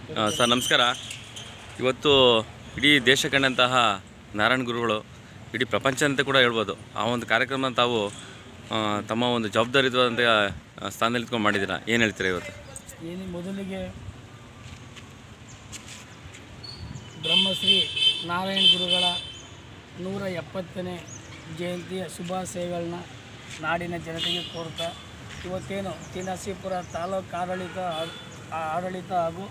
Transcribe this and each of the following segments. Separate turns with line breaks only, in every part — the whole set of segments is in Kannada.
ಸರ್ ನಮಸ್ಕಾರ. ಇವತ್ತು ಇಡೀ ದೇಶ ಕಂಡಂತಹ ನಾರಾಯಣ ಗುರುಗಳು ಇಡೀ ಪ್ರಪಂಚ ಅಂತ ಕೂಡ ಹೇಳ್ಬೋದು. ಆ ಒಂದು ಕಾರ್ಯಕ್ರಮ ತಾವು ತಮ್ಮ ಒಂದು ಜವಾಬ್ದಾರಿಯುತವಾದಂಥ ಸ್ಥಾನದಲ್ಲಿ ಇಟ್ಕೊಂಡು ಮಾಡಿದ್ದೀರಾ, ಏನು ಹೇಳ್ತೀರಾ ಇವತ್ತು?
ಮೊದಲಿಗೆ ಬ್ರಹ್ಮಶ್ರೀ ನಾರಾಯಣ ಗುರುಗಳ 170ನೇ ಜಯಂತಿಯ ಶುಭಾಶಯಗಳನ್ನ ನಾಡಿನ ಜನತೆಗೆ ಕೋರ್ತಾ, ಇವತ್ತೇನು ತಿ.ನರಸೀಪುರ ತಾಲೂಕು ಆಡಳಿತ ಹಾಗೂ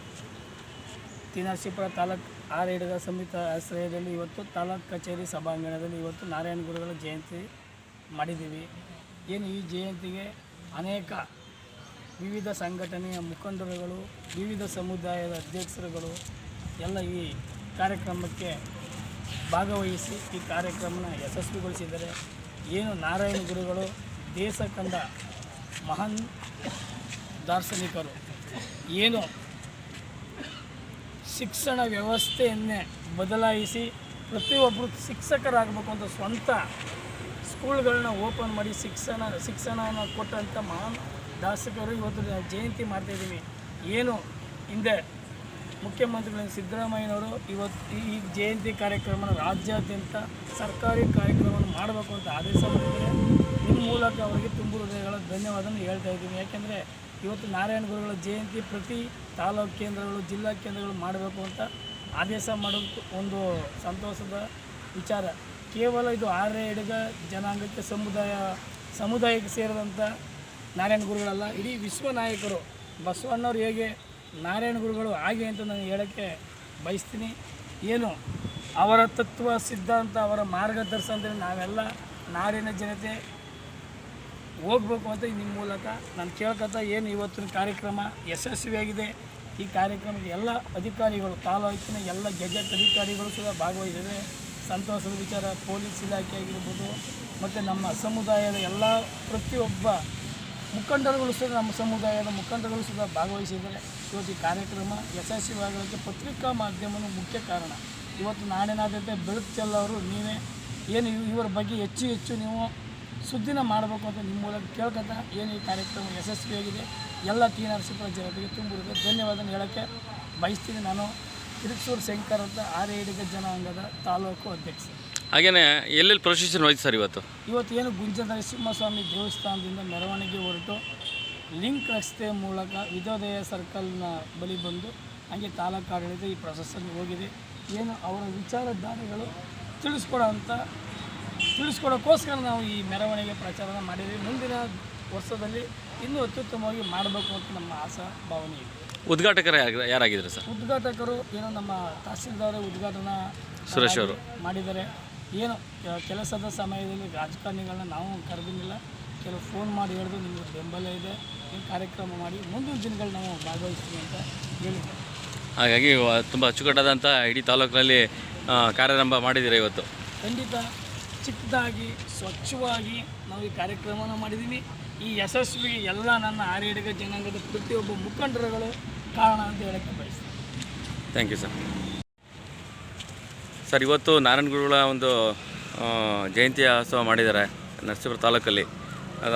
ತಿ.ನರಸೀಪುರ ತಾಲೂಕು ಆಡಳಿತ ಸಮಿತಿ ಆಶ್ರಯದಲ್ಲಿ ಇವತ್ತು ತಾಲೂಕು ಕಚೇರಿ ಸಭಾಂಗಣದಲ್ಲಿ ಇವತ್ತು ನಾರಾಯಣ ಗುರುಗಳ ಜಯಂತಿ ಮಾಡಿದ್ದೀವಿ. ಏನು ಈ ಜಯಂತಿಗೆ ಅನೇಕ ವಿವಿಧ ಸಂಘಟನೆಯ ಮುಖಂಡರುಗಳು, ವಿವಿಧ ಸಮುದಾಯದ ಅಧ್ಯಕ್ಷರುಗಳು ಎಲ್ಲ ಈ ಕಾರ್ಯಕ್ರಮಕ್ಕೆ ಭಾಗವಹಿಸಿ ಈ ಕಾರ್ಯಕ್ರಮನ ಯಶಸ್ವಿಗೊಳಿಸಿದ್ದಾರೆ. ಏನು ನಾರಾಯಣ ಗುರುಗಳು ದೇಶ ಕಂಡ ಮಹಾನ್ ದಾರ್ಶನಿಕರು, ಏನು ಶಿಕ್ಷಣ ವ್ಯವಸ್ಥೆಯನ್ನೇ ಬದಲಾಯಿಸಿ ಪ್ರತಿಯೊಬ್ಬರು ಶಿಕ್ಷಕರಾಗಬೇಕು ಅಂತ ಸ್ವಂತ ಸ್ಕೂಲ್ಗಳನ್ನ ಓಪನ್ ಮಾಡಿ ಶಿಕ್ಷಣವನ್ನು ಕೊಟ್ಟಂಥ ಮಹಾನ್ ದಾರ್ಶನಿಕರು ಇವತ್ತು ಜಯಂತಿ ಮಾಡ್ತಾಯಿದ್ದೀವಿ. ಏನು ಹಿಂದೆ ಮುಖ್ಯಮಂತ್ರಿಗಳು ಸಿದ್ದರಾಮಯ್ಯನವರು ಇವತ್ತು ಈ ಜಯಂತಿ ಕಾರ್ಯಕ್ರಮನ ರಾಜ್ಯಾದ್ಯಂತ ಸರ್ಕಾರಿ ಕಾರ್ಯಕ್ರಮವನ್ನು ಮಾಡಬೇಕು ಅಂತ ಆದೇಶ ಮಾಡಿದರೆ ನಿಮ್ಮ ಮೂಲಕ ಅವರಿಗೆ ತುಂಬ ಹೃದಯಗಳ ಧನ್ಯವಾದವನ್ನು ಹೇಳ್ತಾ ಇದ್ದೀನಿ. ಯಾಕೆಂದರೆ ಇವತ್ತು ನಾರಾಯಣ ಗುರುಗಳ ಜಯಂತಿ ಪ್ರತಿ ತಾಲೂಕು ಕೇಂದ್ರಗಳು, ಜಿಲ್ಲಾ ಕೇಂದ್ರಗಳು ಮಾಡಬೇಕು ಅಂತ ಆದೇಶ ಮಾಡೋದು ಒಂದು ಸಂತೋಷದ ವಿಚಾರ. ಕೇವಲ ಇದು ಆರ್ಯ ಎಡಗ ಜನಾಂಗಕ್ಕೆ ಸಮುದಾಯಕ್ಕೆ ಸೇರಿದಂಥ ನಾರಾಯಣ ಗುರುಗಳಲ್ಲ, ಇಡೀ ವಿಶ್ವ ನಾಯಕರು ಬಸವಣ್ಣವ್ರು ಹೇಗೆ ನಾರಾಯಣ ಗುರುಗಳು ಹಾಗೆ ಅಂತ ನಾನು ಹೇಳೋಕ್ಕೆ ಬಯಸ್ತೀನಿ. ಏನು ಅವರ ತತ್ವ ಸಿದ್ಧಾಂತ, ಅವರ ಮಾರ್ಗದರ್ಶನದಲ್ಲಿ ನಾವೆಲ್ಲ ನಾಡಿನ ಜನತೆ ಹೋಗಬೇಕು ಅಂತ ನಿಮ್ಮ ಮೂಲಕ ನಾನು ಕೇಳ್ಕೊತಾ, ಏನು ಇವತ್ತಿನ ಕಾರ್ಯಕ್ರಮ ಯಶಸ್ವಿಯಾಗಿದೆ. ಈ ಕಾರ್ಯಕ್ರಮಕ್ಕೆ ಎಲ್ಲ ಅಧಿಕಾರಿಗಳು, ತಾಲೂಕಿನ ಎಲ್ಲ ಗೆಜೆಟ್ ಅಧಿಕಾರಿಗಳು ಸಹ ಭಾಗವಹಿಸಿದರೆ ಸಂತೋಷದ ವಿಚಾರ. ಪೊಲೀಸ್ ಇಲಾಖೆ ಆಗಿರ್ಬೋದು ಮತ್ತು ನಮ್ಮ ಸಮುದಾಯದ ಎಲ್ಲ ಪ್ರತಿಯೊಬ್ಬ ಮುಖಂಡರುಗಳು ಸಹ, ನಮ್ಮ ಸಮುದಾಯದ ಮುಖಂಡರುಗಳು ಸಹ ಭಾಗವಹಿಸಿದ್ದಾರೆ. ಇವತ್ತು ಈ ಕಾರ್ಯಕ್ರಮ ಯಶಸ್ವಿಯಾಗೋಕ್ಕೆ ಪತ್ರಿಕಾ ಮಾಧ್ಯಮವೂ ಮುಖ್ಯ ಕಾರಣ. ಇವತ್ತು ನಾಡಿನಾದ್ಯಂತ ಬೆಳಕು ಚೆಲ್ಲೋರು ನೀವೇ. ಏನು ಇವರ ಬಗ್ಗೆ ಹೆಚ್ಚು ನೀವು ಸುದ್ದಿನ ಮಾಡಬೇಕು ಅಂತ ನಿಮ್ಮ ಮೂಲಕ ಕೇಳ್ಕೊತಾ, ಏನು ಈ ಕಾರ್ಯಕ್ರಮ ಯಶಸ್ವಿಯಾಗಿದೆ. ಎಲ್ಲ ತಿ.ನರಸೀಪುರ ಜನತೆಗೆ ತುಂಬ ಧನ್ಯವಾದ ಹೇಳೋಕ್ಕೆ ಬಯಸ್ತೀನಿ. ನಾನು ಕಿರಿಕ್ಸೂರು ಶಂಕರ್ ಅಂತ ಆರ್ಯ ಎಡಗ ಜನಾಂಗದ ತಾಲೂಕು ಅಧ್ಯಕ್ಷ.
ಹಾಗೆಯೇ ಎಲ್ಲೆಲ್ಲಿ ಪ್ರೊಸೆಷನ್ ಹೋಯ್ತು ಸರ್ ಇವತ್ತು?
ಏನು ಗುಂಜ ನರಸಿಂಹಸ್ವಾಮಿ ದೇವಸ್ಥಾನದಿಂದ ಮೆರವಣಿಗೆ ಹೊರಟು ಲಿಂಕ್ ರಸ್ತೆ ಮೂಲಕ ವಿದ್ಯೋದಯ ಸರ್ಕಲ್ನ ಬಳಿ ಬಂದು ಹಾಗೆ ತಾಲೂಕು ಆಡಳಿತ ಈ ಪ್ರೊಸೆಸ್ಸಲ್ಲಿ ಹೋಗಿದೆ. ಏನು ಅವರ ವಿಚಾರಧಾರೆಗಳು ತಿಳಿಸ್ಕೊಡೋಕ್ಕೋಸ್ಕರ ನಾವು ಈ ಮೆರವಣಿಗೆ ಪ್ರಚಾರನ ಮಾಡಿದ್ದೀವಿ. ಮುಂದಿನ ವರ್ಷದಲ್ಲಿ ಇನ್ನೂ ಅತ್ಯುತ್ತಮವಾಗಿ ಮಾಡಬೇಕು ಅಂತ ನಮ್ಮ ಆಶಾ ಭಾವನೆ ಇದೆ.
ಉದ್ಘಾಟಕರು ಯಾರಾಗಿದ್ದಾರೆ ಸರ್?
ಉದ್ಘಾಟಕರು ಏನು ನಮ್ಮ ತಹಸೀಲ್ದಾರ್ ಉದ್ಘಾಟನಾ
ಸುರೇಶ್ ಅವರು ಮಾಡಿದ್ದಾರೆ.
ಏನು ಕೆಲಸದ ಸಮಯದಲ್ಲಿ ರಾಜಕಾರಣಿಗಳನ್ನ ನಾವು ಕರೆದಿಲ್ಲ, ಕೆಲವು ಫೋನ್ ಮಾಡಿ ಹೇಳಿದ್ರು ನಿಮಗೆ ಬೆಂಬಲ ಇದೆ, ಈ ಕಾರ್ಯಕ್ರಮ ಮಾಡಿ ಮುಂದಿನ ದಿನಗಳು ನಾವು ಭಾಗವಹಿಸ್ತೀವಿ ಅಂತ ಹೇಳಿದ್ದಾರೆ.
ಹಾಗಾಗಿ ತುಂಬ ಅಚ್ಚುಕಟ್ಟಾದಂಥ ಇಡೀ ತಾಲೂಕಿನಲ್ಲಿ ಕಾರ್ಯಾರಂಭ ಮಾಡಿದ್ದೀರಾ ಇವತ್ತು?
ಖಂಡಿತ ಚಿಕ್ಕದಾಗಿ ಸ್ವಚ್ಛವಾಗಿ ನಾವು ಈ ಕಾರ್ಯಕ್ರಮನ ಮಾಡಿದ್ದೀವಿ. ಈ ಯಶಸ್ವಿಗೆ ಎಲ್ಲ ನನ್ನ ಆರ್ಯ ಎಡಗ ಜನಾಂಗದ ಪ್ರತಿಯೊಬ್ಬ ಮುಖಂಡರುಗಳು ಕಾರಣ ಅಂತ ಹೇಳೋಕ್ಕೆ ಬಯಸ್ತೀನಿ.
Thank you sir. ಸರ್, ಇವತ್ತು ನಾರಾಯಣ ಗುರುಗಳ ಒಂದು ಜಯಂತಿಯೋತ್ಸವ ಮಾಡಿದ್ದಾರೆ ನರಸೀಪುರ ತಾಲೂಕಲ್ಲಿ,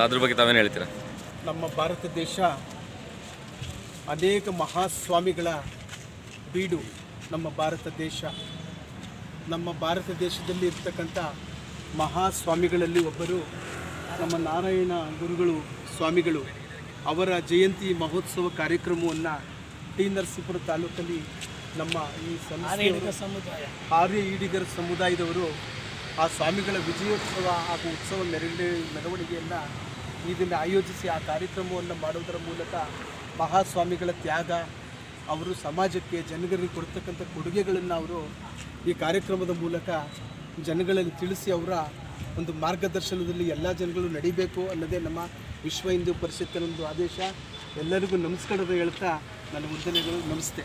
ಅದ್ರ ಬಗ್ಗೆ ತಾವೇನು ಹೇಳ್ತೀರಾ?
ನಮ್ಮ ಭಾರತ ದೇಶ ಅನೇಕ ಮಹಾಸ್ವಾಮಿಗಳ ಬೀಡು. ನಮ್ಮ ಭಾರತ ದೇಶ, ನಮ್ಮ ಭಾರತ ದೇಶದಲ್ಲಿ ಇರ್ತಕ್ಕಂಥ ಮಹಾಸ್ವಾಮಿಗಳಲ್ಲಿ ಒಬ್ಬರು ನಮ್ಮ ನಾರಾಯಣ ಗುರುಗಳು ಸ್ವಾಮಿಗಳು. ಅವರ ಜಯಂತಿ ಮಹೋತ್ಸವ ಕಾರ್ಯಕ್ರಮವನ್ನು ಟಿ.ನರಸೀಪುರ ತಾಲೂಕಲ್ಲಿ ನಮ್ಮ ಈ ಆರ್ಯ ಈಡಿಗರ ಸಮುದಾಯದವರು ಆ ಸ್ವಾಮಿಗಳ ವಿಜಯೋತ್ಸವ ಹಾಗೂ ಉತ್ಸವ ಮೆರವಣಿಗೆಯನ್ನು ಇದನ್ನು ಆಯೋಜಿಸಿ ಆ ಕಾರ್ಯಕ್ರಮವನ್ನು ಮಾಡೋದರ ಮೂಲಕ ಮಹಾಸ್ವಾಮಿಗಳ ತ್ಯಾಗ, ಅವರು ಸಮಾಜಕ್ಕೆ ಜನಗಳಿಗೆ ಕೊಡ್ತಕ್ಕಂಥ ಕೊಡುಗೆಗಳನ್ನು ಅವರು ಈ ಕಾರ್ಯಕ್ರಮದ ಮೂಲಕ ಜನಗಳಲ್ಲಿ ತಿಳಿಸಿ ಅವರ ಒಂದು ಮಾರ್ಗದರ್ಶನದಲ್ಲಿ ಎಲ್ಲ ಜನಗಳು ನಡಿಬೇಕು ಅನ್ನೋದೇ ನಮ್ಮ ವಿಶ್ವ ಹಿಂದೂ ಪರಿಷತ್ತಿನ ಒಂದು ಆದೇಶ. ಎಲ್ಲರಿಗೂ ನಮಸ್ಕಾರ ಹೇಳ್ತಾ ನನ್ನ ವಂದನೆಗಳು. ನಮಸ್ತೆ.